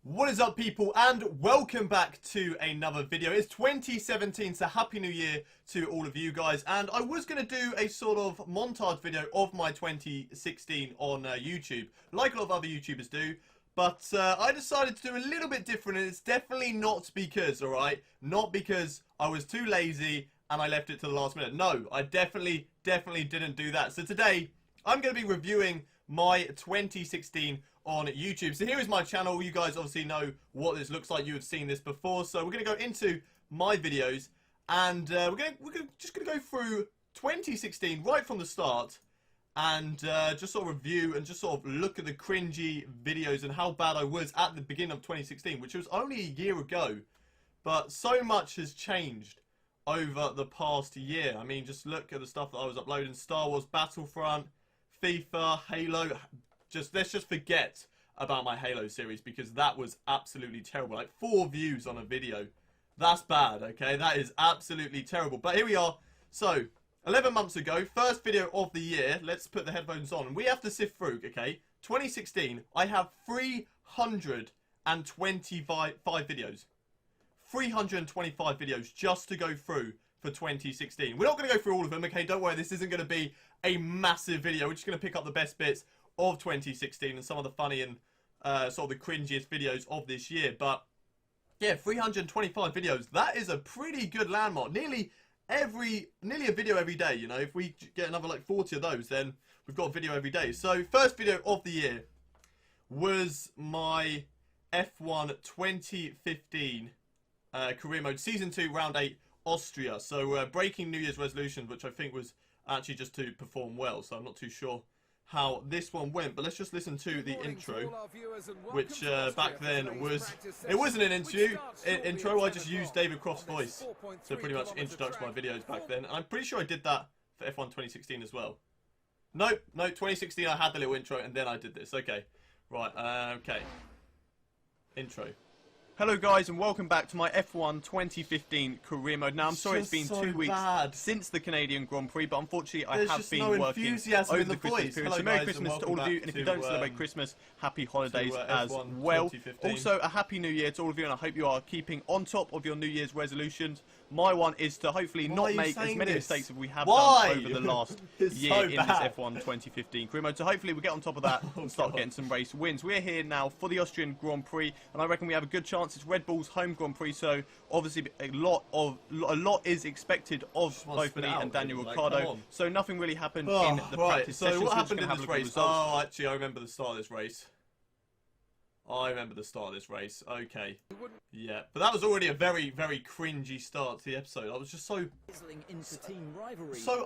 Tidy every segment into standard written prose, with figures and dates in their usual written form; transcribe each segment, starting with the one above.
What is up, people, and welcome back to another video. It's 2017, so happy new year to all of you guys. And I was going to do a sort of montage video of my 2016 on YouTube, like a lot of other YouTubers do. But I decided to do a little bit different, and it's definitely not because, alright, not because I was too lazy and I left it to the last minute. No, I definitely didn't do that. So today, I'm going to be reviewing my 2016 on YouTube. So here is my channel. You guys obviously know what this looks like. You have seen this before. So we're going to go into my videos, and we're just going to go through 2016 right from the start, and just sort of review and just sort of look at the cringy videos and how bad I was at the beginning of 2016, which was only a year ago. But so much has changed over the past year. I mean, just look at the stuff that I was uploading: Star Wars Battlefront, FIFA, Halo. Let's just forget about my Halo series, because that was absolutely terrible. Like 4 views on a video. That's bad, okay? That is absolutely terrible. But here we are. So, 11 months ago, first video of the year. Let's put the headphones on. And we have to sift through, okay? 2016, I have 325 videos. 325 videos just to go through for 2016. We're not going to go through all of them, okay? Don't worry, this isn't going to be a massive video. We're just going to pick up the best bits of 2016 and some of the funny and sort of the cringiest videos of this year. But yeah, 325 videos, that is a pretty good landmark. Nearly a video every day. You know, if we get another like 40 of those, then we've got a video every day. So first video of the year was my F1 2015 career mode season 2 round 8 Austria. So breaking New Year's resolution, which I think was actually just to perform well. So I'm not too sure how this one went, but let's just listen to the intro, which back then it wasn't an intro. I just used David Croft's voice to pretty much introduce my videos back then. And I'm pretty sure I did that for F1 2016 as well. No, 2016 I had the little intro and then I did this. Okay, right, okay. Intro. Hello guys, and welcome back to my F1 2015 career mode. Now I'm sorry it's been 2 weeks since the Canadian Grand Prix, but unfortunately I have been working over the Christmas period. So Merry Christmas to all of you, and if you don't celebrate Christmas, happy holidays as well. Also a happy new year to all of you, and I hope you are keeping on top of your New Year's resolutions. My one is to hopefully not make as many mistakes as we have done over the last year in this F1 2015 career mode. So hopefully we get on top of that and start getting some race wins. We're here now for the Austrian Grand Prix, and I reckon we have a good chance. It's Red Bull's home Grand Prix, so obviously a lot is expected of both me and Daniel Ricciardo. So nothing really happened in the practice session. So what happened in this race? Oh, actually, I remember the start of this race. Okay. Yeah, but that was already a very cringy start to the episode. I was just so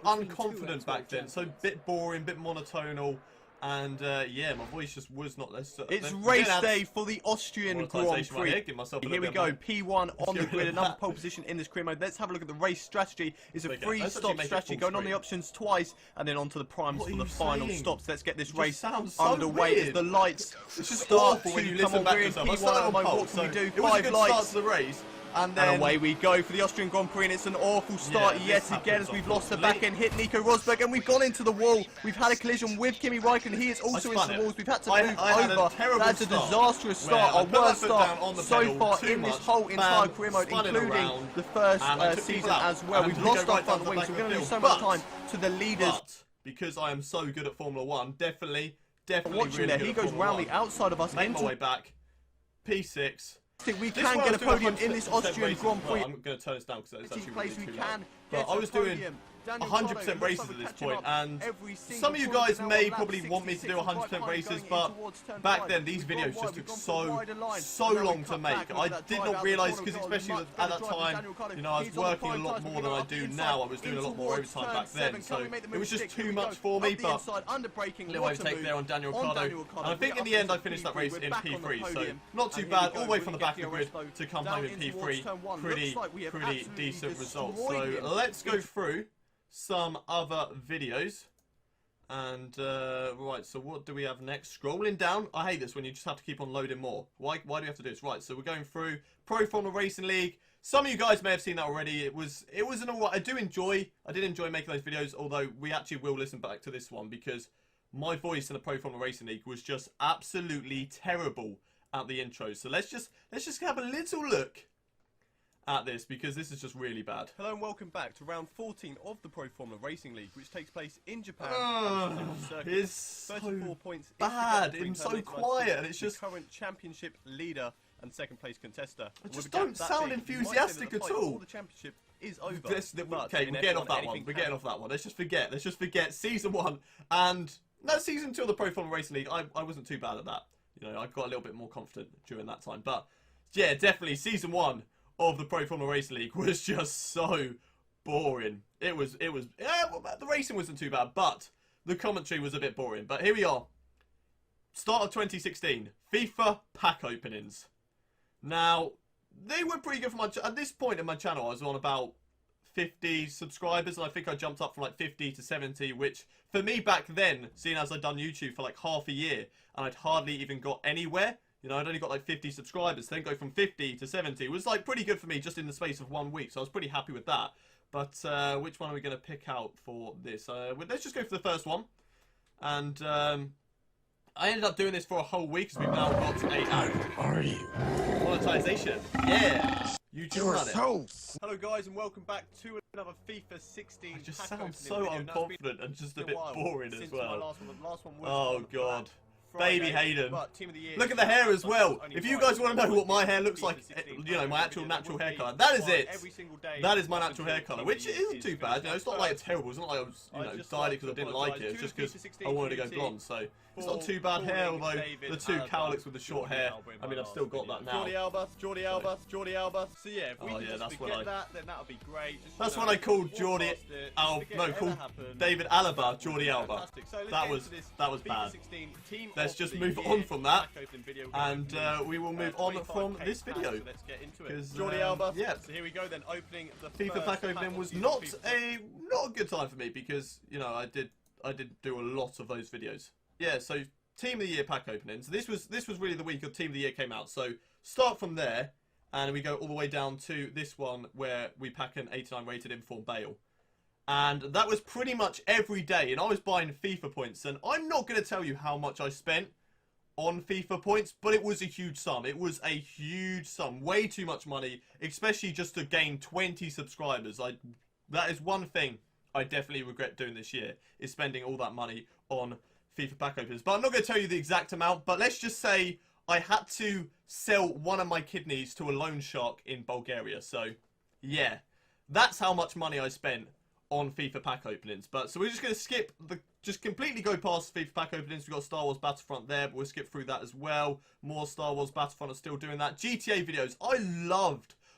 unconfident back then. So bit boring, bit monotonal. And yeah, my voice just was not less. It's race day for the Austrian Grand Prix. Here we go, P1 on the grid, another pole position in this career mode. Let's have a look at the race strategy. It's a free-stop strategy, going on the options twice, and then onto the primes for the final stops. Let's get this race underway as the lights start to come on. We're in P1 what can we do? 5 lights. And away we go for the Austrian Grand Prix, and it's an awful start yet again as we've lost the back end, hit Nico Rosberg, and we've gone into the wall. We've had a collision with Kimi Räikkönen. He is also into the walls. We've had to move over. That's a disastrous start, our worst start so far in this whole entire career mode, including the first season as well. We've lost our front wing, so we're going to lose so much time to the leaders. But because I am so good at Formula 1, definitely watching there. He goes round the outside of us. Make my way back. P6. We can get a podium in this Austrian Grand Prix. I'm going to turn this down because it's actually really too loud. But I was doing 100% races at this point, and some of you guys may probably want me to do 100% races, but back then these videos just took so long to make. I did not realise, because especially at that time, you know, I was working a lot more than I do now. I was doing a lot more overtime back then, so it was just too much for me. But little overtake there on Daniel Ricciardo, and I think in the end I finished that race in P3, so not too bad. All the way from the back of the grid to come home in P3, pretty decent results. So let's go through some other videos. And right, so what do we have next? Scrolling down. I hate this when you just have to keep on loading more. Why do you have to do this? Right, so we're going through Pro Formula Racing League. Some of you guys may have seen that already. It was an alright. I did enjoy making those videos, although we actually will listen back to this one because my voice in the Pro Formula Racing League was just absolutely terrible at the intro. So let's just have a little look at this, because this is just really bad. Hello and welcome back to round 14 of the Pro Formula Racing League, which takes place in Japan. It's so 34 points bad and so quiet, and it's just the current championship leader and second place contester. I just don't sound enthusiastic at all. The championship is over. Okay, we're getting off that one. We're getting off that one. Let's just forget season 1 and no, season 2 of the Pro Formula Racing League. I wasn't too bad at that. You know, I got a little bit more confident during that time. But yeah, definitely season 1 of the Pro Formula Racing League was just so boring. It was well, the racing wasn't too bad, but the commentary was a bit boring. But here we are. Start of 2016. FIFA pack openings. Now, they were pretty good for my... At this point in my channel, I was on about 50 subscribers, and I think I jumped up from like 50 to 70, which for me back then, seeing as I'd done YouTube for like half a year, and I'd hardly even got anywhere, you know, I'd only got like 50 subscribers, then go from 50 to 70 was like pretty good for me just in the space of 1 week, so I was pretty happy with that. But which one are we going to pick out for this? Let's just go for the first one. And I ended up doing this for a whole week, because we've now got a monetization. Yeah! YouTube run it. Hello guys and welcome back to another FIFA 16 I just pack sound opening so video. unconfident and just a bit boring as well. The last one was Oh god. Friday, Baby Hayden. but Team of the Year Look at the hair as well. only If you Friday. guys want to know what my hair looks FIFA like, 16 you know, my actual videos natural will hair be colour, that is live it. every single day That is my up natural until hair colour, Team which of the Year isn't is too bad. finished. You know, it's not like it's terrible. It's not like I was, you know, I'd just dyed like it because I to didn't like it. apologise It's just to because FIFA 16 I wanted to go community blonde. So it's not for too bad hair, calling although David the two Alaba cowlicks with the short hair, I mean, I've still got that now. Jordi Alba. So yeah, if we Oh, can yeah, just that's forget what that, then that would be great. Just, That's you when know, I called walk Jordi past it, Al... forget No, it ever called happened. David Alaba Jordi Alba. Fantastic. So let's That get was into this bad. FIFA 16 team Let's of just the move year on from that, pack opening video. and we will move on from 25K this video. So let's get into it. 'Cause, Jordi Alba. yeah. So here we go then, opening the FIFA first pack opening of was season not FIFA. a good time for me, because you know I did do a lot of those videos. Yeah, so Team of the Year pack openings. This was really the week of Team of the Year came out. So start from there, and we go all the way down to this one where we pack an 89 rated Inform Bale. And that was pretty much every day, and I was buying FIFA points, and I'm not going to tell you how much I spent on FIFA points, but it was a huge sum. It was a huge sum. Way too much money, especially just to gain 20 subscribers. That is one thing I definitely regret doing this year, is spending all that money on FIFA pack openers. But I'm not going to tell you the exact amount, but let's just say I had to sell one of my kidneys to a loan shark in Bulgaria. So, yeah, that's how much money I spent on FIFA pack openings. But so we're just going to skip just completely go past FIFA pack openings. We've got Star Wars Battlefront there, but we'll skip through that as well. More Star Wars Battlefront are still doing that. GTA videos,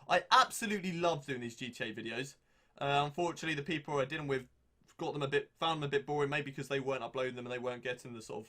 I absolutely loved doing these GTA videos. Unfortunately, the people I did them with found them a bit boring, maybe because they weren't uploading them and they weren't getting the sort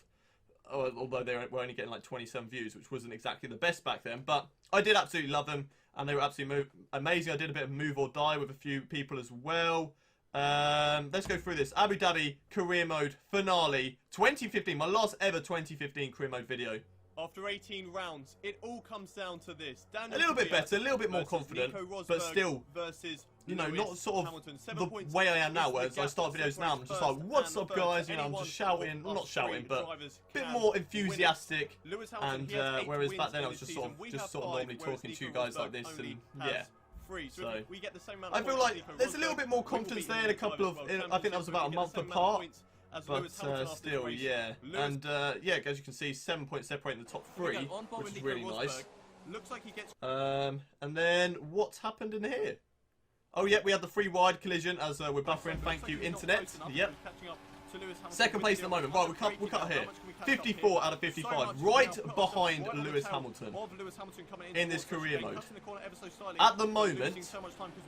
of, although they were only getting like 27 views, which wasn't exactly the best back then. But I did absolutely love them, and they were absolutely amazing. I did a bit of Move or Die with a few people as well. Let's go through this. Abu Dhabi career mode finale 2015, my last ever 2015 career mode video. After 18 rounds, it all comes down to this. A little bit better, a little bit more confident, but still, you know, not sort of the way I am now, whereas I start videos now, I'm just like, what's up guys, you know, I'm just shouting, well, not shouting, but a bit more enthusiastic, and whereas back then I was just sort of normally talking to you guys like this, and yeah. So I feel like there's a little bit more confidence there in a couple of, I think that was about a month apart. But still, yeah. And yeah, as you can see, 7 points separating the top three, which is really nice. And then what's happened in here? Oh, yeah, we had the free wide collision as we're buffering. Thank you, internet. Yep. Second place at the moment. Right, we cut here. 54 out of 55. Right behind Lewis Hamilton in this career mode. At the moment,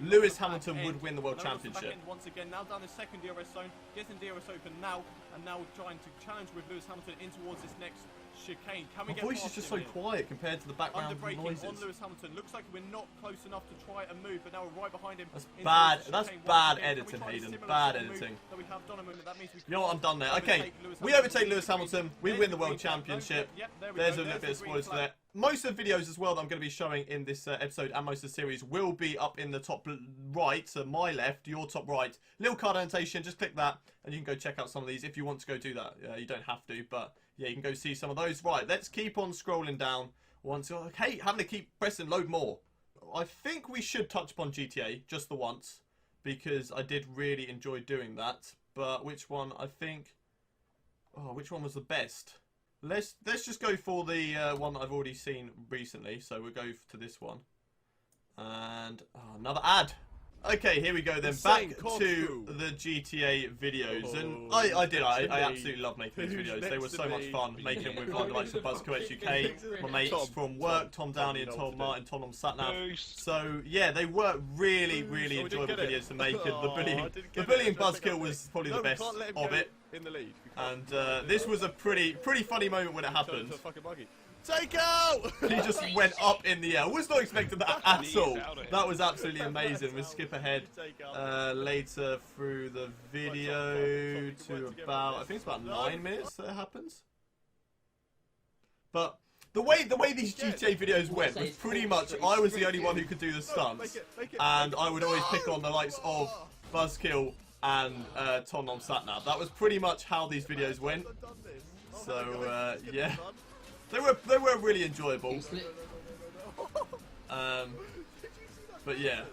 Lewis Hamilton would win the World Championship. Once again, now down the second DRS zone. Getting DRS open now. And now trying to challenge with Lewis Hamilton in towards this next chicane. Can we My get voice is just so quiet compared to the background noises. On Lewis Hamilton. Looks like we're not close enough to try and move, but now we're right behind him. That's bad. That's bad editing, Hayden. Bad editing. You know what? I'm done there. Okay, we overtake Lewis Hamilton. We win the World Championship. There's a little bit of spoilers for that. Most of the videos as well that I'm going to be showing in this episode and most of the series will be up in the top right, so my left, your top right. Little card annotation, just click that and you can go check out some of these if you want to go do that. You don't have to, but yeah, you can go see some of those. Right, let's keep on scrolling down once. Okay, having to keep pressing load more. I think we should touch upon GTA just the once, because I did really enjoy doing that. But which one? I think. Oh, which one was the best? Let's just go for the one that I've already seen recently. So we'll go to this one. And another ad. Okay, here we go then. Back to the GTA videos, and I absolutely love making these videos. They were so much fun making them with like the likes of Buzzkill HUK, my mates from work, Tom Downey and Tom Martin, Tom Satnav. So yeah, they were really enjoyable videos to make. And the bullying Buzzkill was probably the best of it. And this was a pretty funny moment when it happened. Take out! He just went up in the air. Was not expecting that at all. That was absolutely amazing. We'll skip ahead later through the video to about, I think it's about 9 minutes that it happens. But the way these GTA videos went was pretty much I was the only one who could do the stunts, and I would always pick on the likes of Buzzkill and Tom Satnav. That was pretty much how these videos went. So yeah. They were really enjoyable. But yeah,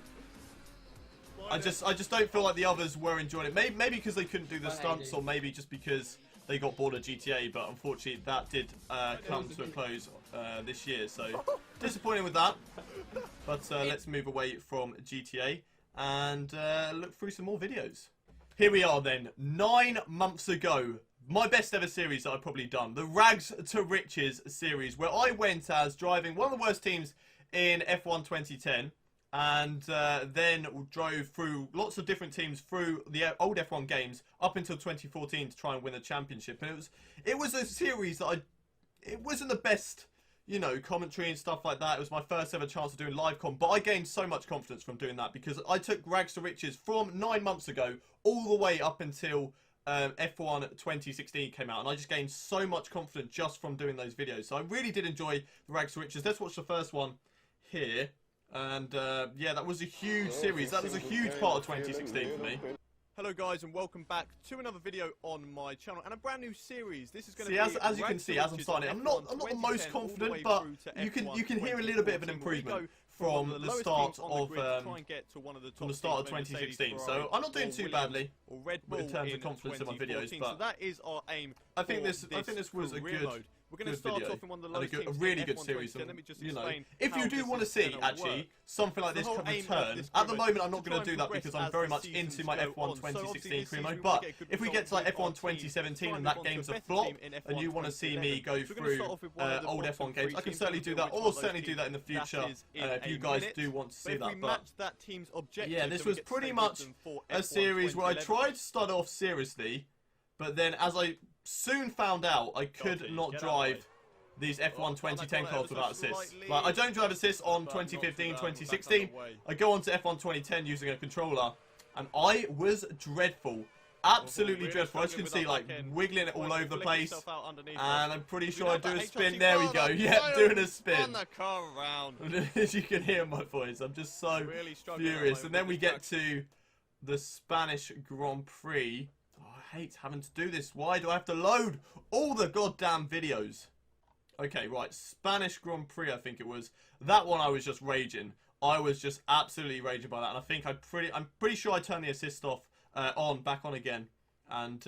I just don't feel like the others were enjoying it. Maybe because they couldn't do the stunts, or maybe just because they got bored of GTA. But unfortunately, that did come to a close this year. So disappointing with that. But let's move away from GTA and look through some more videos. Here we are then, 9 months ago. My best ever series that I've probably done. The Rags to Riches series, where I went as driving one of the worst teams in F1 2010. And then drove through lots of different teams through the old F1 games up until 2014 to try and win a championship. And it was a series that it wasn't the best, you know, commentary and stuff like that. It was my first ever chance of doing live com, but I gained so much confidence from doing that because I took Rags to Riches from 9 months ago all the way up until F1 2016 came out, and I just gained so much confidence just from doing those videos. So I really did enjoy the Rags to Riches. Let's watch the first one here. And yeah, that was a huge series. That was a huge part of 2016 for me. Hello guys, and welcome back to another video on my channel and a brand new series. This is going to be as you can see, as I'm starting, I'm not the most confident, but you can hear a little bit of an improvement from the start of 2016. So I'm not doing too badly in terms of confidence in my videos, but that is our aim. I think this was a good. We're going to start off in one of the lowest teams, a really good series. And, you know, if you do want to see actually something like this return, at the moment I'm not going to do that because I'm very much into my F1 2016 career mode. But if we get to like F1 2017 and that game's a flop, and you want to see me go through old F1 games, I can certainly do that, or certainly do that in the future if you guys do want to see that. But yeah, this was pretty much a series where I tried to start off seriously, but then as I soon found out I could not drive these F1 2010 cars without assists. Like, I don't drive assists on 2015, 2016. I go on to F1 2010 using a controller, and I was dreadful. Absolutely dreadful. As you can see, like, wiggling it all over the place. And I'm pretty sure I do a spin. There we go. Yeah, doing a spin. As you can hear in my voice, I'm just so furious. And then we get to the Spanish Grand Prix. I hate having to do this. Why do I have to load all the goddamn videos? Okay, right. Spanish Grand Prix, I think it was. That one I was just raging. I was just absolutely raging by that. And I think I'm pretty sure I turned the assist off, back on again. And,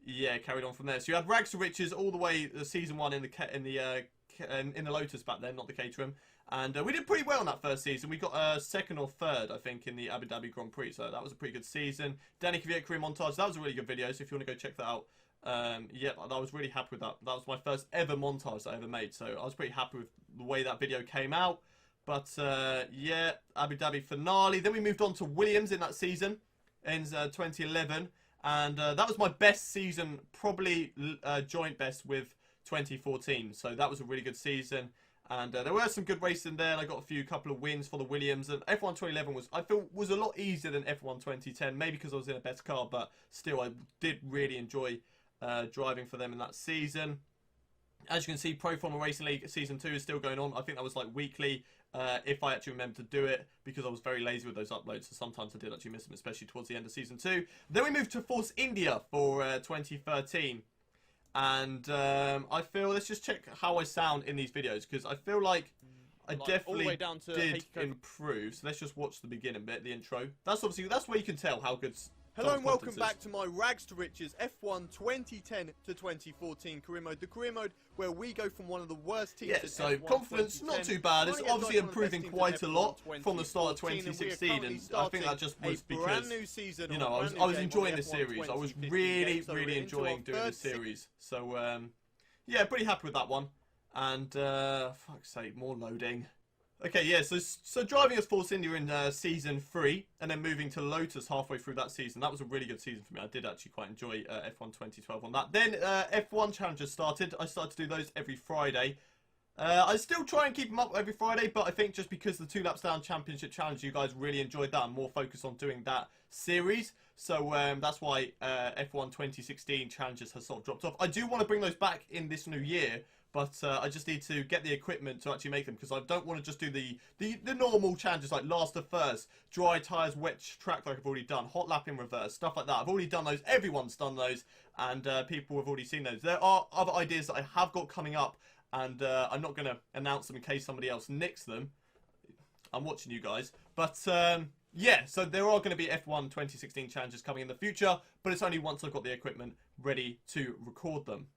yeah, carried on from there. So you had Rags to Riches all the way season 1 in the Lotus back then, not the Caterham. And we did pretty well in that first season. We got 2nd or 3rd, I think, in the Abu Dhabi Grand Prix. So that was a pretty good season. Danny Kvyat career montage. That was a really good video. So if you want to go check that out, yeah, I was really happy with that. That was my first ever montage that I ever made. So I was pretty happy with the way that video came out. But yeah, Abu Dhabi finale. Then we moved on to Williams in that season in 2011. And that was my best season, probably joint best with 2014. So that was a really good season. And there were some good races in there. I got a couple of wins for the Williams. And F1 2011 was a lot easier than F1 2010. Maybe because I was in a better car, but still I did really enjoy driving for them in that season. As you can see, Pro Formula Racing League Season 2 is still going on. I think that was like weekly, if I actually remember to do it, because I was very lazy with those uploads, so sometimes I did actually miss them, especially towards the end of Season 2. Then we moved to Force India for 2013. And I feel, let's just check how I sound in these videos, because I feel like I Like, all the definitely way down to did Heikki Kovalainen. improve. So let's just watch the beginning bit, the intro. That's obviously, that's where you can tell how good Hello Thomas and welcome Constance is. back to my Rags to Riches F1 2010 to 2014 career mode. The career mode where we go from one of the worst teams Yeah, in so F1 confidence, not 2010, too bad. It's trying to get obviously one of the best improving teams in quite a F1 lot from the start of 2014, 2016, and we are and I think currently that just was starting a brand because, new season you on know, a I was brand new game enjoying on the F1 series. I was 2015 really, game, so we're really into enjoying our doing the third series. So, yeah, pretty happy with that one. And, fuck's sake, more loading. Okay, yeah, so driving as Force India in Season 3, and then moving to Lotus halfway through that season. That was a really good season for me. I did actually quite enjoy F1 2012 on that. Then F1 Challenges started. I started to do those every Friday. I still try and keep them up every Friday, but I think just because the 2 Laps Down Championship Challenge, you guys really enjoyed that. I'm more focused on doing that series. So that's why F1 2016 Challenges has sort of dropped off. I do want to bring those back in this new year, but I just need to get the equipment to actually make them, because I don't want to just do the normal challenges like last to first, dry tyres, wet track like I've already done, hot lap in reverse, stuff like that. I've already done those. Everyone's done those, and people have already seen those. There are other ideas that I have got coming up, and I'm not going to announce them in case somebody else nicks them. I'm watching you guys. But, yeah, so there are going to be F1 2016 challenges coming in the future, but it's only once I've got the equipment ready to record them.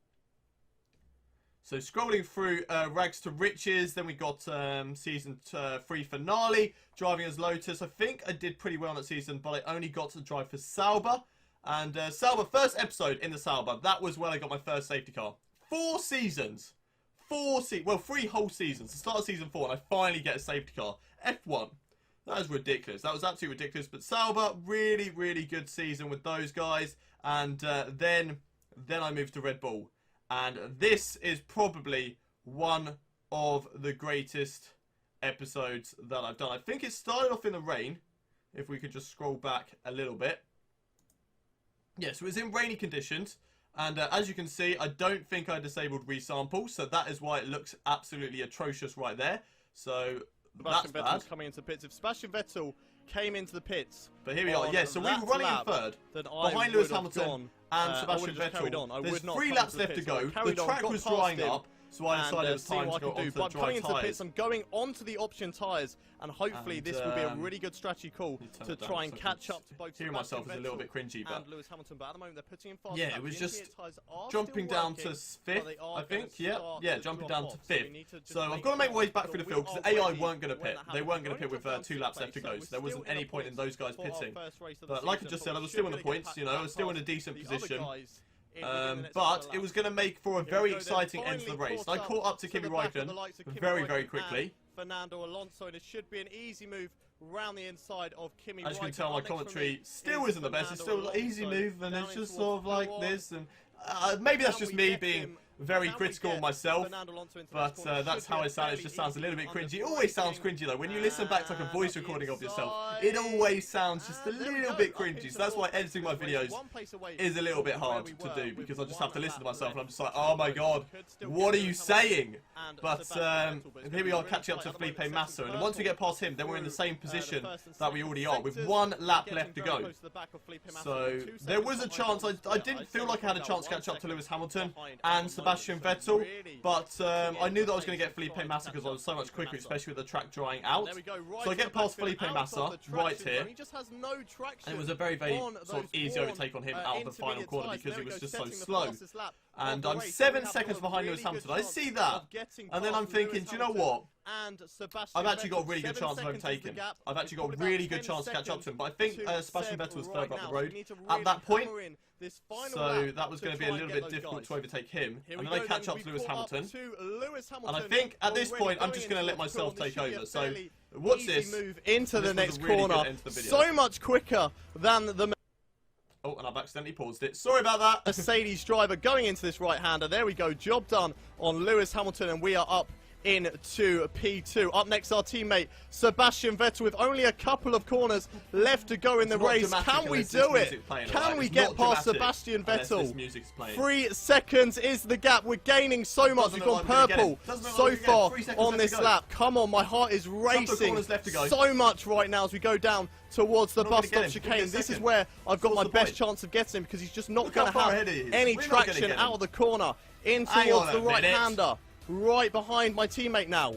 So scrolling through Rags to Riches, then we got Season 3 finale, driving as Lotus. I think I did pretty well in that season, but I only got to drive for Sauber. And Sauber, first episode in the Sauber, that was when I got my first safety car. 4 seasons. 3 whole seasons. The start of Season 4, and I finally get a safety car. F1. That was ridiculous. That was absolutely ridiculous. But Sauber, really, really good season with those guys. And then I moved to Red Bull. And this is probably one of the greatest episodes that I've done. I think it started off in the rain. If we could just scroll back a little bit. Yeah, so it was in rainy conditions. And as you can see, I don't think I disabled resample. So that is why it looks absolutely atrocious right there. So that's Sebastian bad. Vettel's coming into the pits. If Sebastian Vettel came into the pits, But here we are. Yeah, so we were running in third. Behind Lewis Hamilton and Sebastian Vettel. There's 3 laps left to go. The track was drying up, so I decided it was time to go onto the But dry coming into the tyres. pits, I'm going onto the option tyres, and hopefully And, this will be a really good strategy call turn to it down try and so I catch can up to both hear Sebastian myself is a little Vettel bit cringy, but and Lewis Hamilton. But at the moment they're putting in fast yeah, laps. it was The just intermediate tyres are jumping still down to working, 5th, but they are I think. gonna Yeah, start yeah, to jumping drop down to off. So we 5th. need to just So I've make got to make my sure way back through the that field, we because are AI ready weren't going to when pit. that They happens. weren't going to We're pit with only 2 laps left to so go, we're so there wasn't still in any the point in points those guys for our pitting. first race of the But like I season, just but said, I we was should still in be the able to get points, you know, I was still in a decent the other position. guys within the next But couple it was laps. going to make for a Here we very go, they've exciting end to the finally race. I caught up to the Kimi back of Räikkönen the likes of Kimi very, very Räikkönen quickly. and Fernando Alonso, and it should be an easy move round the inside of Kimi As you can Räikkönen. tell, my Next from commentary me still is isn't the best. It's Fernando still an easy Alonso move, and down it's in just towards sort of like Q1. this. And maybe that's Can just we me get being him? very Can we critical of get myself. Fernando Alonso into But this corner? that's Should how be I sound. It fairly just sounds a little bit easy cringy. It under always sounds braking. cringy though. When you listen back to like a voice And up the recording of yourself, inside. it always sounds just a And there we little go, bit up cringy. into So that's why fourth. editing my We're videos one place away is a little bit from where hard we to were do, with because I just have to one listen to lap myself and I'm left just like, to oh my go. god, Could still what are get you Lewis Hamilton saying? and But Sebastian Vettel, but it's here gonna we be are really catching up tight to at the Felipe moment. Massa, and Second once we get past through, him, then we're in the same the position first and that we second already are, with sectors, 1 lap getting left to very go. close to the back of Felipe Massa, So 2 there seconds was a behind chance. Alonso. I didn't feel like I had a chance to catch up to Lewis Hamilton and Sebastian Vettel, but I knew that I was going to get Felipe Massa because I was so much quicker, especially with the track drying out. There we go, right So I to get the past backfield, Felipe out Massa of the right traction here. zone. He just has no traction And it was a very, very on sort of those easy worn, overtake on him out of the final intermediate corner tyres. because There he we was go, just so setting the slow. fastest lap And of I'm the race. 7 We have seconds a behind really Lewis Hamilton. good I chance see that. of getting And then past I'm thinking, Lewis do you know Hamilton what? and Sebastian I've actually got a Vettel. really good 7 chance of seconds is the overtaking. gap. I've actually got a Probably about really good 10 chance to catch up to him. But I seconds think to Sebastian Seb Vettel was right further up now. the So we road. need to At really that point, hammer in this final so lap that was to going to be try a and little get bit those difficult guys. to overtake him. Here And we then I go catch then. up to We've Lewis caught up Hamilton. to Lewis And Hamilton I think at this already point, I'm going just going to let into the myself corner. take This should be over. a So fairly watch easy this. move into This the was a next really good corner. end to the video. So much quicker than the Oh, and I've accidentally paused it. Sorry about that. Mercedes driver going into this right-hander. There we go. Job done on Lewis Hamilton, and we are up into P2. Up next, our teammate Sebastian Vettel with only a couple of corners left to go in the race. Can we do it? Can we get past Sebastian Vettel? 3 seconds is the gap. We're gaining so much. We've gone purple so far on this lap. Come on, my heart is racing so much right now as we go down towards the bus stop chicane. This is where I've got my best chance of getting him, because he's just not going to have any traction out of the corner in towards the right-hander. Right behind my teammate now.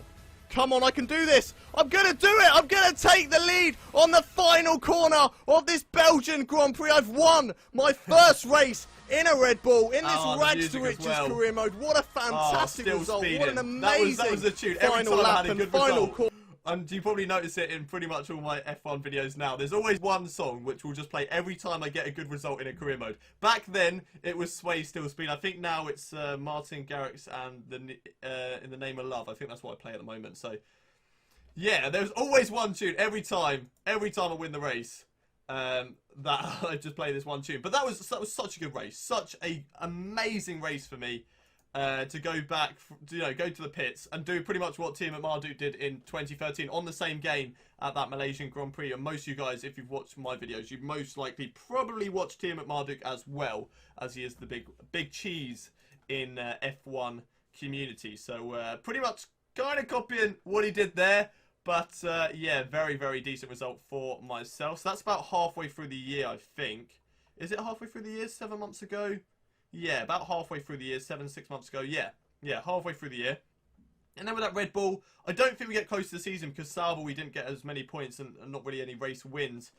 Come on, I can do this. I'm going to do it. I'm going to take the lead on the final corner of this Belgian Grand Prix. I've won my first race in a Red Bull in this Rags to Riches career mode. What a fantastic result. What an amazing final lap and final corner. And you probably notice it in pretty much all my F1 videos now. There's always one song which will just play every time I get a good result in a career mode. Back then, it was Sway Still Speed. I think now it's Martin Garrix and In the Name of Love. I think that's what I play at the moment. So, yeah, there's always one tune every time I win the race. That I just play this one tune. But that was such a good race. Such a amazing race for me. To go back, go to the pits and do pretty much what Team at Marduk did in 2013 on the same game at that Malaysian Grand Prix. And most of you guys, if you've watched my videos, you've most likely probably watched Team at Marduk as well, as he is the big cheese in F1 community. So pretty much kind of copying what he did there. But yeah, very, very decent result for myself. So that's about halfway through the year, I think. Is it halfway through the year? 7 months ago? Yeah, about halfway through the year, 6 months ago. Yeah, halfway through the year. And then with that Red Bull, I don't think we get close to the season because Sauber, we didn't get as many points and not really any race wins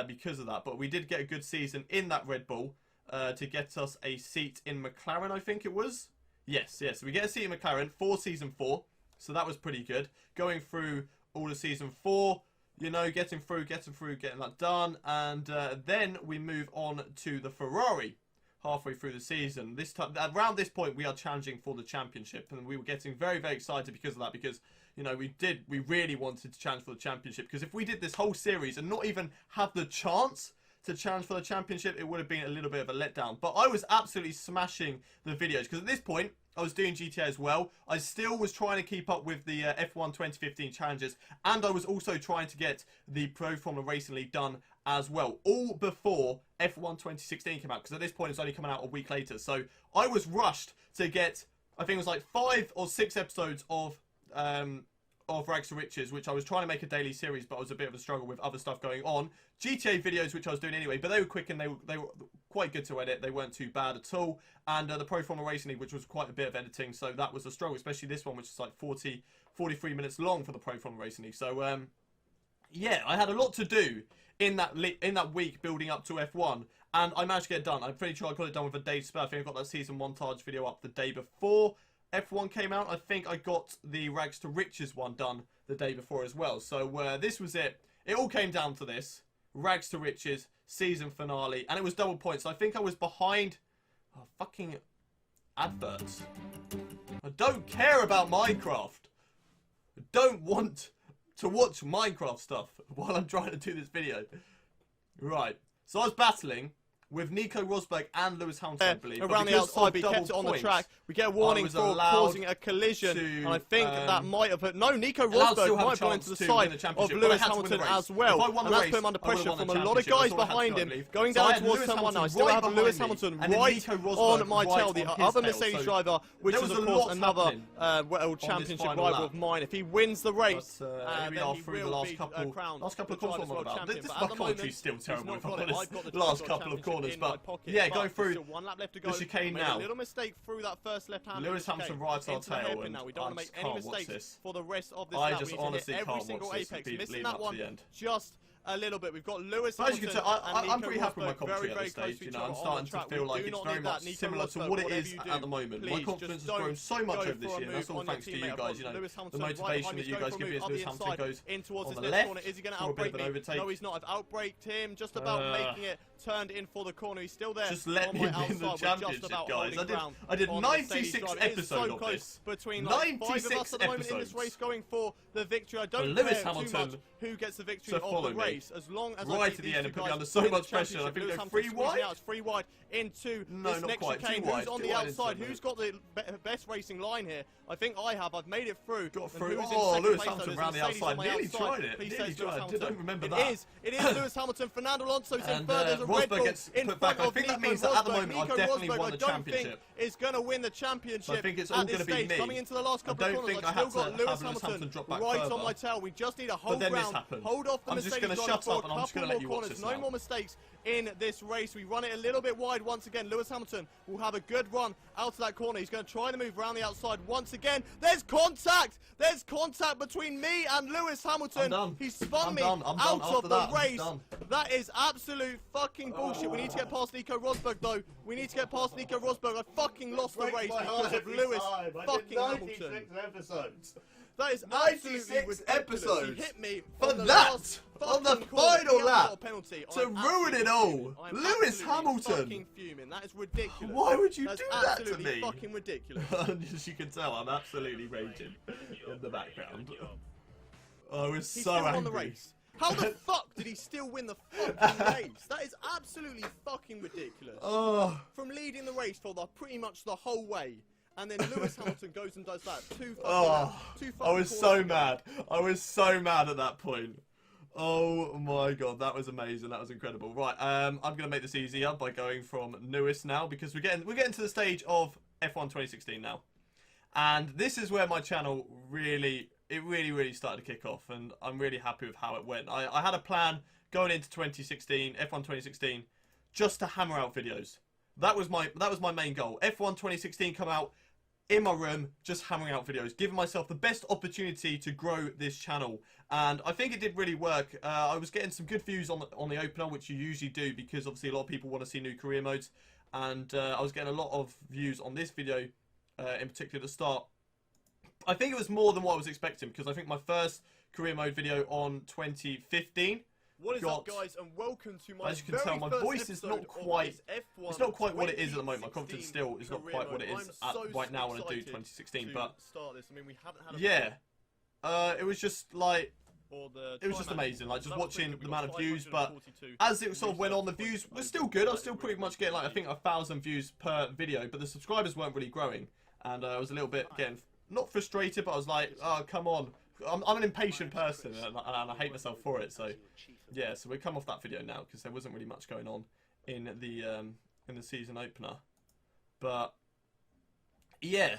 because of that. But we did get a good season in that Red Bull to get us a seat in McLaren, I think it was. Yes. So we get a seat in McLaren for Season 4. So that was pretty good. Going through all of Season 4, getting through, getting that done. And then we move on to the Ferrari. Halfway through the season, around this point, we are challenging for the championship, and we were getting very, very excited because of that. Because we really wanted to challenge for the championship. Because if we did this whole series and not even have the chance to challenge for the championship, it would have been a little bit of a letdown. But I was absolutely smashing the videos because at this point, I was doing GTA as well. I still was trying to keep up with the F1 2015 challenges, and I was also trying to get the Pro Formula Racing League done as well, all before F1 2016 came out, because at this point it's only coming out a week later. So I was rushed to get, I think it was like 5 or 6 episodes of Rags to Riches, which I was trying to make a daily series, but it was a bit of a struggle with other stuff going on. GTA videos, which I was doing anyway, but they were quick and they were quite good to edit. They weren't too bad at all. And the Pro Formula Racing League, which was quite a bit of editing, so that was a struggle, especially this one, which is like 43 minutes long for the Pro Formula Racing League. So yeah, I had a lot to do in that week building up to F1, and I managed to get it done. I'm pretty sure I got it done with a day's spare. I think I got that season montage video up the day before F1 came out. I think I got the Rags to Riches one done the day before as well. So this was it. It all came down to this. Rags to Riches season finale, and it was double points. I think I was behind fucking adverts. I don't care about Minecraft. I don't want to watch Minecraft stuff while I'm trying to do this video. Right. So I was battling with Nico Rosberg and Lewis Hamilton, I believe. Around the outside, we kept it on the track. We get a warning for causing a collision, and I think that might have hurt. No, Nico Rosberg might have gone into the side of Lewis Hamilton as well, and that's put him under pressure from a lot of guys behind him. Going down towards turn 1 now, I still have Lewis Hamilton right on my tail, the other Mercedes driver, which is of course another World Championship rival of mine. If he wins the race, then he will be crowned last couple of corners. This commentary is still terrible, if I'm honest. Last couple of corners. But yeah, going through the chicane now. A little mistake through that first left-hand. Lewis Hamilton rides our tail, and we don't want to make any mistakes for the rest of this I lap. just honestly can't watch this Missing that one just a little bit. We've got Lewis Hamilton. As you can tell, I'm Nico pretty happy with my Rosberg commentary at this stage. I'm starting to feel like it's very much similar to what it is at the moment. My confidence has grown so much over this year, and that's all thanks to you guys. The motivation that you guys give me as Lewis Hamilton goes on the left for a bit of an overtake. No, he's not. I've outbraked him, just about making it turned in for the corner. He's still there. Just let me win the championship, guys. I did 96 episodes of this. Between 96 episodes in this race going for the victory. I don't Lewis care Hamilton too much who gets the victory of the race. race, as long as right at the end and put me under so much pressure. I think go 3 wide. It's 3 wide into no, this next chicane. Who's on the outside? Who's got the best racing line here? I think I have. I've made it through. Got through. Oh, Lewis Hamilton around the outside. Nearly tried it. Nearly tried. I don't remember that. It is Lewis Hamilton. Fernando Alonso's in third. There's a Red Bull in front of I think that means that at the moment I've definitely won the championship. Is going to win the championship. I think it's all going to be me. Coming into the last couple of corners, I've still got Lewis Hamilton right on my tail. We just need a hold ground, hold off the Mercedes. I'm just going to shut up and I'm just going to let you watch this now. No more mistakes in this race. We run it a little bit wide once again. Lewis Hamilton will have a good run out of that corner. He's going to try to move around the outside once again. There's contact. There's contact between me and Lewis Hamilton. He spun me out of the race. That is absolute fucking bullshit. We need to get past Nico Rosberg though. We need to get past Nico Rosberg. I fucking lost the race because of Lewis fucking Hamilton. Episodes. That is 96 episodes. He hit me for that on the final lap to ruin it all. Lewis Hamilton. Fucking fuming. That is ridiculous. Why would you do that to me? Absolutely fucking ridiculous. As you can tell, I'm absolutely raging in the background. I was so angry. Won the race. How the fuck did he still win the fucking race? That is absolutely fucking ridiculous. From leading the race for pretty much the whole way. And then Lewis Hamilton goes and does that. I was so mad. I was so mad at that point. Oh my god, that was amazing. That was incredible. Right, I'm gonna make this easier by going from newest now because we're getting to the stage of F1 2016 now, and this is where my channel really started to kick off, and I'm really happy with how it went. I had a plan going into 2016, F1 2016, just to hammer out videos. That was my main goal. F1 2016 come out in my room, just hammering out videos, giving myself the best opportunity to grow this channel, and I think it did really work. I was getting some good views on the opener, which you usually do because obviously a lot of people want to see new career modes, and I was getting a lot of views on this video in particular at the start. I think it was more than what I was expecting because I think my first career mode video on 2015. What is up, guys, and welcome to my As you can tell, my voice is not quite. It's not quite what it is at the moment. My confidence still is not quite what it is right now when I do 2016. But yeah, it was just like it was just amazing. Like just watching the amount of views. But as it sort of went on, the views were still good. I was still pretty much getting like I think 1,000 views per video. But the subscribers weren't really growing, and I was a little bit getting not frustrated, but I was like, oh come on. I'm an impatient person and I hate myself for it, so yeah, so we come off that video now because there wasn't really much going on in the season opener. But yeah,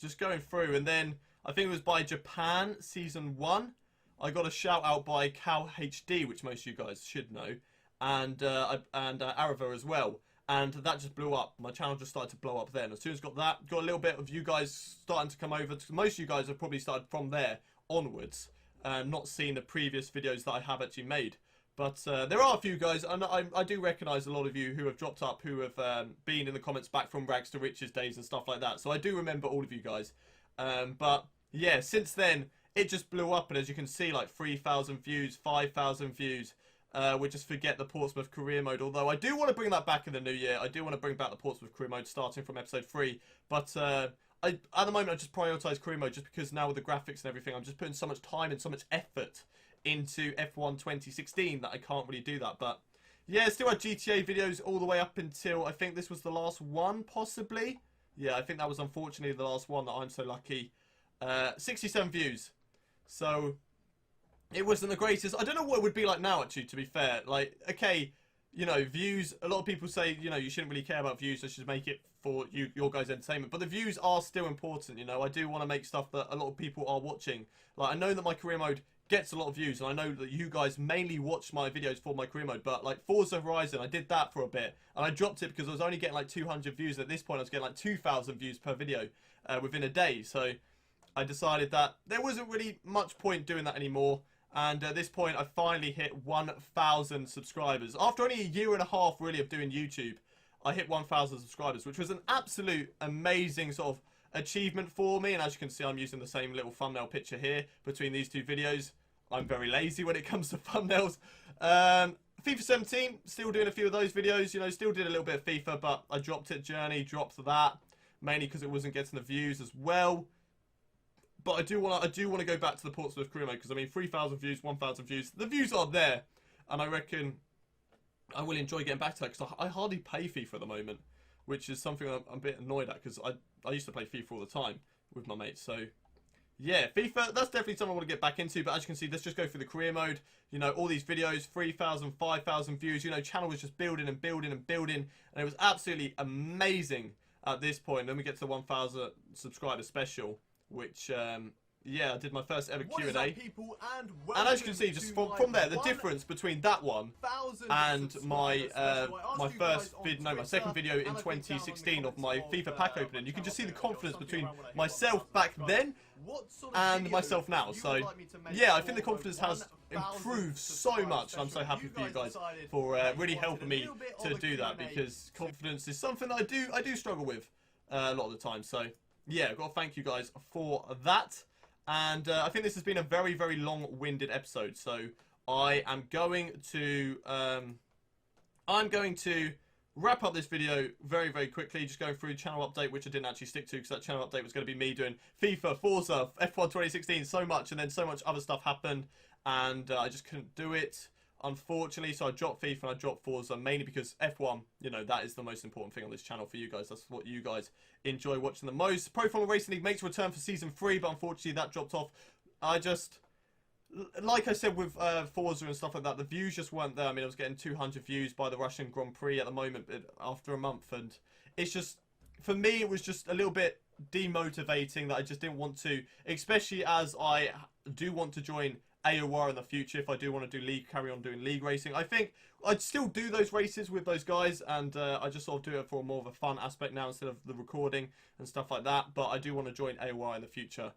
just going through, and then I think it was by Japan season 1 I got a shout out by Cal HD, which most of you guys should know, and Arava as well. And that just blew up. My channel just started to blow up then. As soon as got that, got a little bit of you guys starting to come over. Most of you guys have probably started from there onwards, not seen the previous videos that I have actually made. But there are a few guys, and I do recognise a lot of you who have dropped up, who have been in the comments back from Rags to Riches days and stuff like that. So I do remember all of you guys. But yeah, since then, it just blew up. And as you can see, like 3,000 views, 5,000 views. We just forget the Portsmouth career mode. Although I do want to bring that back in the new year. I do want to bring back the Portsmouth career mode starting from episode 3. But at the moment, I just prioritise career mode just because now with the graphics and everything, I'm just putting so much time and so much effort into F1 2016 that I can't really do that. But yeah, still had GTA videos all the way up until I think this was the last one, possibly. Yeah, I think that was unfortunately the last one that I'm so lucky. 67 views. So it wasn't the greatest. I don't know what it would be like now, actually, to be fair. Like, okay, you know, views, a lot of people say, you know, you shouldn't really care about views, so just make it for your guys' entertainment. But the views are still important, you know. I do want to make stuff that a lot of people are watching. Like, I know that my career mode gets a lot of views, and I know that you guys mainly watch my videos for my career mode. But, like, Forza Horizon, I did that for a bit, and I dropped it because I was only getting, like, 200 views. At this point, I was getting, like, 2,000 views per video within a day. So I decided that there wasn't really much point doing that anymore. And at this point, I finally hit 1,000 subscribers. After only a year and a half, really, of doing YouTube, I hit 1,000 subscribers, which was an absolute amazing sort of achievement for me. And as you can see, I'm using the same little thumbnail picture here between these two videos. I'm very lazy when it comes to thumbnails. FIFA 17, still doing a few of those videos. You know, still did a little bit of FIFA, but I dropped it. Journey, dropped that. Mainly because it wasn't getting the views as well. But I do want to go back to the Portsmouth career mode because, I mean, 3,000 views, 1,000 views. The views are there. And I reckon I will enjoy getting back to that because I hardly play FIFA at the moment, which is something I'm a bit annoyed at because I used to play FIFA all the time with my mates. So, yeah, FIFA, that's definitely something I want to get back into. But as you can see, let's just go through the career mode. You know, all these videos, 3,000, 5,000 views. You know, channel was just building and building and building. And it was absolutely amazing at this point. Then we get to the 1,000 subscriber special, which, yeah, I did my first ever Q&A. And as you can see, just from there, the difference between that one and my my second video in 2016 of my FIFA pack opening, you can just see the confidence between myself back then and myself now. So, yeah, I think the confidence has improved so much, and I'm so happy for you guys for really helping me to do that, because confidence is something that I do struggle with a lot of the time. So, yeah, I've got to thank you guys for that. And I think this has been a very, very long-winded episode. So I am going to wrap up this video very, very quickly. Just going through channel update, which I didn't actually stick to because that channel update was going to be me doing FIFA, Forza, F1 2016, so much, and then so much other stuff happened, and I just couldn't do it, unfortunately. So I dropped FIFA and I dropped Forza, mainly because F1, you know, that is the most important thing on this channel for you guys. That's what you guys enjoy watching the most. Pro Football Racing League makes a return for Season 3, but unfortunately that dropped off. Like I said with Forza and stuff like that, the views just weren't there. I mean, I was getting 200 views by the Russian Grand Prix at the moment after a month, and it's just, for me, it was just a little bit demotivating that I just didn't want to, especially as I do want to join AOR in the future if I do want to do carry on doing league racing. I think I'd still do those races with those guys, and I just sort of do it for more of a fun aspect now instead of the recording and stuff like that. But I do want to join AOR in the future,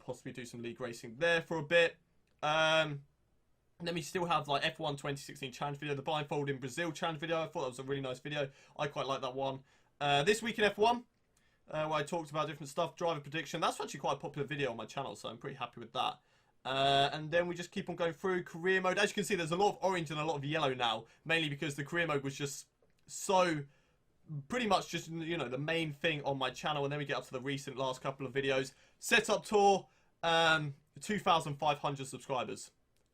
possibly do some league racing there for a bit. Then we still have like F1 2016 challenge video, the blindfold in Brazil challenge video. I thought that was a really nice video. I quite like that one. This week in F1, where I talked about different stuff, driver prediction. That's actually quite a popular video on my channel, so I'm pretty happy with that. And then we just keep on going through career mode. As you can see, there's a lot of orange and a lot of yellow now, mainly because the career mode was just so pretty much just, you know, the main thing on my channel. And then we get up to the recent last couple of videos. Setup tour, 2,500 subscribers.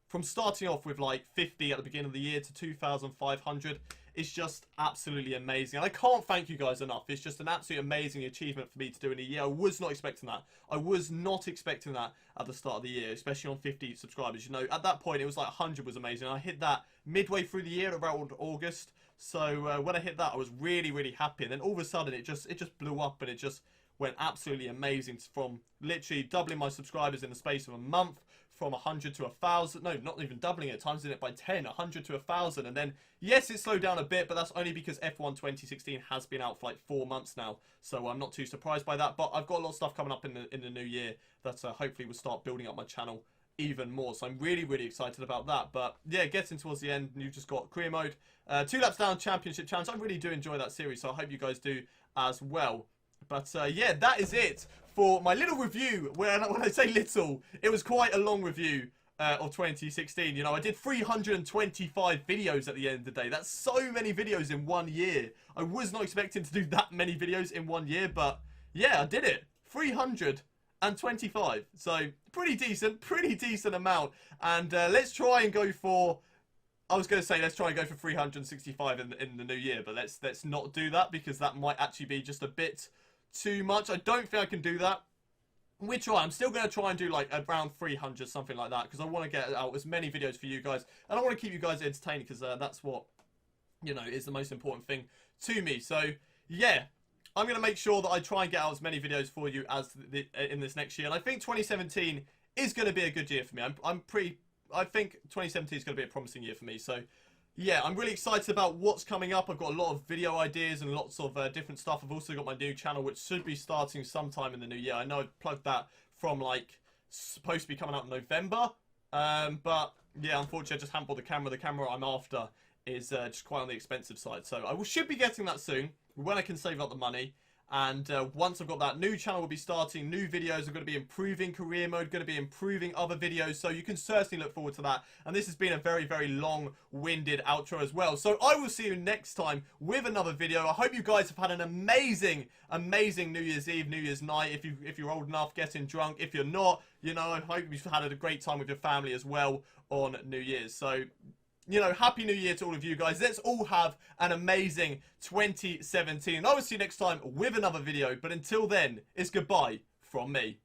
From starting off with like 50 at the beginning of the year to 2,500, it's just absolutely amazing. And I can't thank you guys enough. It's just an absolutely amazing achievement for me to do in a year. I was not expecting that. I was not expecting that at the start of the year, especially on 50 subscribers. You know, at that point, it was like 100 was amazing. I hit that midway through the year, around August. So when I hit that, I was really, really happy. And then all of a sudden, it just blew up, and it just went absolutely amazing, from literally doubling my subscribers in the space of a month, from 100 to 1,000. No, not even doubling it, timesing it by 10, 100 to 1,000. And then, yes, it slowed down a bit, but that's only because F1 2016 has been out for like 4 months now. So I'm not too surprised by that. But I've got a lot of stuff coming up in the new year that hopefully will start building up my channel even more. So I'm really, really excited about that. But yeah, getting towards the end, you've just got career mode. 2 laps down championship challenge. I really do enjoy that series, so I hope you guys do as well. But yeah, that is it for my little review. When I say little, it was quite a long review of 2016. You know, I did 325 videos at the end of the day. That's so many videos in 1 year. I was not expecting to do that many videos in 1 year, but yeah, I did it. 325. So pretty decent amount. And let's try and go for, I was going to say let's try and go for 365 in the new year, but let's not do that, because that might actually be just a bit too much. I don't think I can do that. We try. I'm still going to try and do like around 300, something like that, because I want to get out as many videos for you guys, and I want to keep you guys entertained, because that's what, you know, is the most important thing to me. So yeah, I'm going to make sure that I try and get out as many videos for you as in this next year. And I think 2017 is going to be a good year for me. I think 2017 is going to be a promising year for me. So yeah, I'm really excited about what's coming up. I've got a lot of video ideas and lots of different stuff. I've also got my new channel, which should be starting sometime in the new year. I know I've plugged that from like supposed to be coming out in November, but yeah, unfortunately I just haven't bought the camera. The camera I'm after is just quite on the expensive side, so I should be getting that soon when I can save up the money. And once I've got that, new channel will be starting, new videos are going to be improving career mode, going to be improving other videos, so you can certainly look forward to that. And this has been a very, very long-winded outro as well. So I will see you next time with another video. I hope you guys have had an amazing, amazing New Year's Eve, New Year's night. If you're old enough, getting drunk. If you're not, you know, I hope you've had a great time with your family as well on New Year's. So, you know, Happy New Year to all of you guys. Let's all have an amazing 2017. And I will see you next time with another video. But until then, it's goodbye from me.